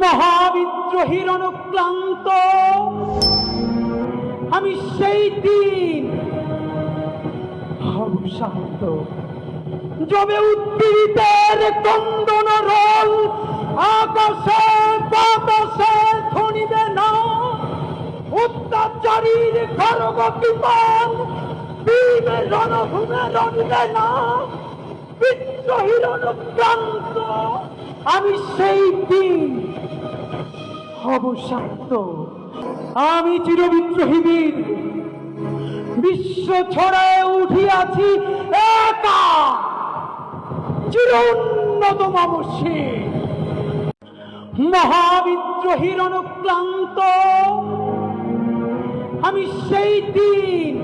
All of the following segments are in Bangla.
মহাবিদ্রোহীর অনুক্লান্ত আমি সেই দিন হব শান্ত, যবে উদ্দীরিতের কন্দন রোল আকাশে বাতাসে ধ্বনিবে না, অত্যাচারীর খড়গ কৃপাল ভীমের রণভূমে রণিবে না। বিদ্রোহীর অনুক্রান্ত আমি সেই দিন হব শান্ত। আমি চিরবিদ্রোহী বীর, বিশ্ব ছড়ায় উঠিয়াছি একা, চির উন্নত মামসী। মহাবিদ্রোহীর অনুক্লান্ত আমি সেই দিন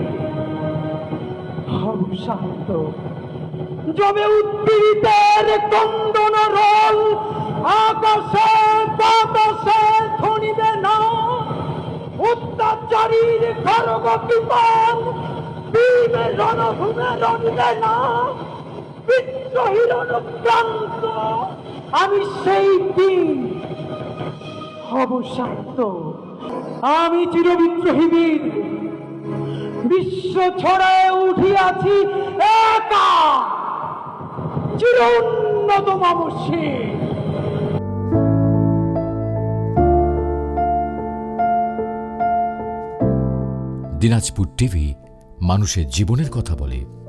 হব শান্ত, যবে উদ্দীরিতের কন্দন রোল আকাশে বাতাসে ধ্বনিবে না, অত্যাচারীর খড়গ কৃপাল ভীমের রণভূমে রণিবে না। বিদ্রোহীর অনুক্রান্ত আমি সেই দিন হব শান্ত। আমি চিরবিদ্রোহী বীর, বিশ্ব ছড়ায় উঠিয়াছি একা, চির উন্নত মামসী। দিনাজপুর টিভি মানুষের জীবনের কথা বলে।